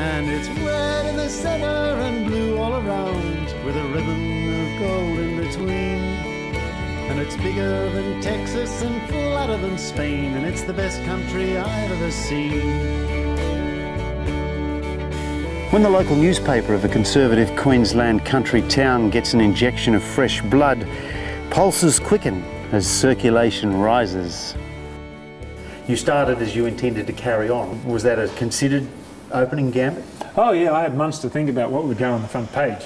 And it's red in the center and blue all around, with a ribbon of gold in between. And it's bigger than Texas and flatter than Spain, and it's the best country I've ever seen. When the local newspaper of a conservative Queensland country town gets an injection of fresh blood, pulses quicken as circulation rises. You started as you intended to carry on. Was that a considered opening gambit? Oh yeah, I had months to think about what would go on the front page.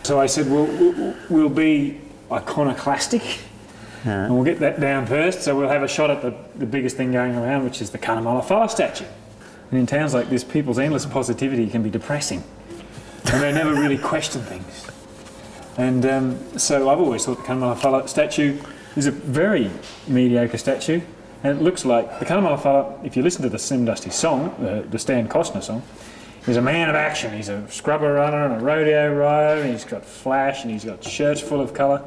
So I said, we'll be iconoclastic, and we'll get that down first, so we'll have a shot at the biggest thing going around, which is the Cunnamulla Fire statue. And in towns like this, people's endless positivity can be depressing, and they never really question things. And so I've always thought the Cunnamulla Fire statue is a very mediocre statue, and it looks like the Cunnamulla Fire, if you listen to the Slim Dusty song, the Stan Costner song, he's a man of action. He's a scrubber runner and a rodeo rider, and he's got flash, and he's got shirts full of colour.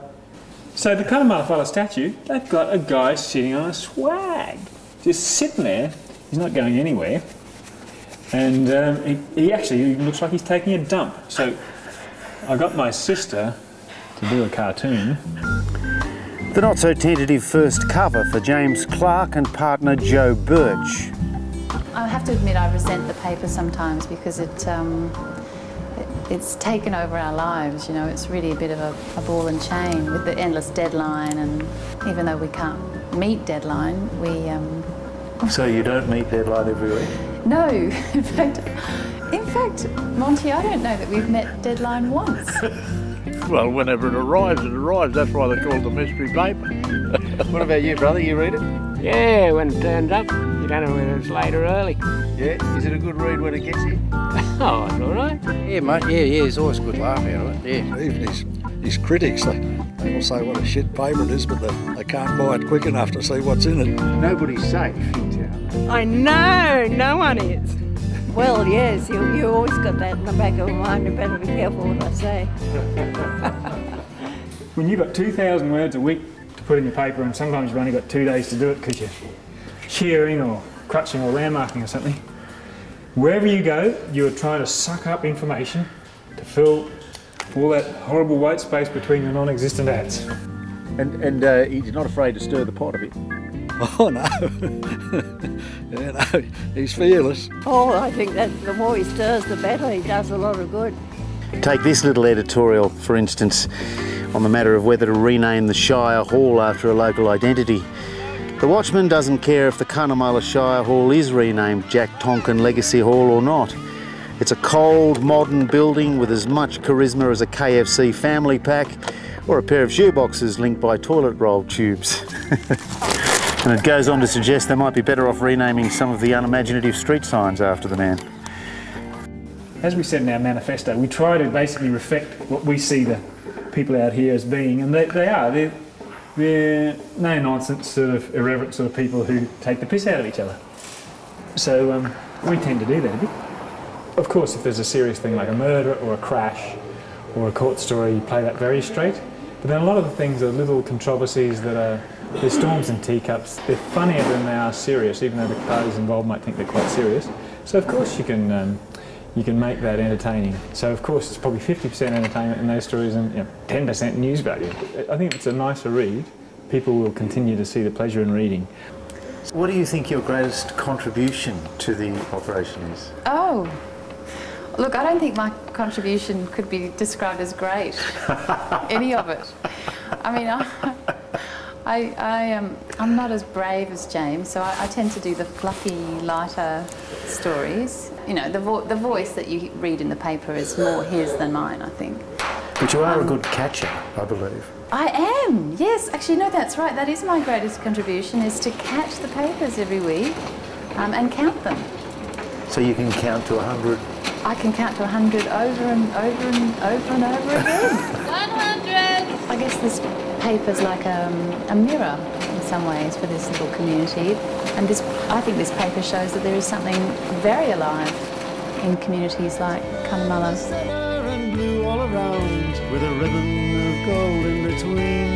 So the Cunnamulla Fire statue, they've got a guy sitting on a swag, just sitting there. He's not going anywhere. And he actually looks like he's taking a dump. So I got my sister to do a cartoon. The not-so-tentative first cover for James Clark and partner Joe Birch. I have to admit I resent the paper sometimes because it's taken over our lives, you know. It's really a bit of a ball and chain with the endless deadline, and even though we can't meet deadline, we... So you don't meet deadline every week? No, in fact, Monty, I don't know that we've met deadline once. Well, whenever it arrives, it arrives. That's why they call it the mystery paper. What about you, brother? You read it? Yeah, when it turns up. You don't know whether it's late or early. Yeah? Is it a good read when it gets here? Oh, it's all right. Yeah, mate. Yeah. There's always a good laugh out of it. Yeah. Even his critics, they will say what a shit paper it is, but they can't buy it quick enough to see what's in it. Nobody's safe in town. I know, no one is. Well, yes, you always got that in the back of your mind. You better be careful what I say. When you've got 2,000 words a week to put in your paper, and sometimes you've only got 2 days to do it because you're shearing or crutching or landmarking or something, wherever you go, you're trying to suck up information to fill all that horrible white space between your non-existent ads. And he's not afraid to stir the pot a bit? Oh, no. Yeah, no, he's fearless. Oh, I think that the more he stirs, the better. He does a lot of good. Take this little editorial, for instance, on the matter of whether to rename the Shire Hall after a local identity. The Watchman doesn't care if the Cunnamulla Shire Hall is renamed Jack Tonkin Legacy Hall or not. It's a cold, modern building with as much charisma as a KFC family pack or a pair of shoeboxes linked by toilet roll tubes. And it goes on to suggest they might be better off renaming some of the unimaginative street signs after the man. As we said in our manifesto, we try to basically reflect what we see the people out here as being, and they're no-nonsense, sort of irreverent sort of people who take the piss out of each other. So we tend to do that a bit. Of course, if there's a serious thing like a murder or a crash or a court story, you play that very straight. But then a lot of the things are little controversies that are they're storms and teacups. They're funnier than they are serious, even though the parties involved might think they're quite serious. So of course you can make that entertaining. So of course it's probably 50% entertainment in those stories and 10% news value. I think it's a nicer read. People will continue to see the pleasure in reading. What do you think your greatest contribution to the operation is? Oh, look, I don't think my contribution could be described as great, any of it. I mean, I'm not as brave as James, so I tend to do the fluffy, lighter stories. You know, the voice that you read in the paper is more his than mine, I think. But you are a good catcher, I believe. I am, yes. Actually, no, that's right. That is my greatest contribution, is to catch the papers every week and count them. So you can count to 100? I can count to 100 over and over and over and over again. 100! I guess this paper's like a mirror in some ways for this little community. And I think this paper shows that there is something very alive in communities like Cunnamulla's. And blue all around, with a ribbon of gold in between.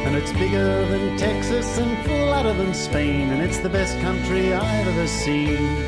And it's bigger than Texas and flatter than Spain, and it's the best country I've ever seen.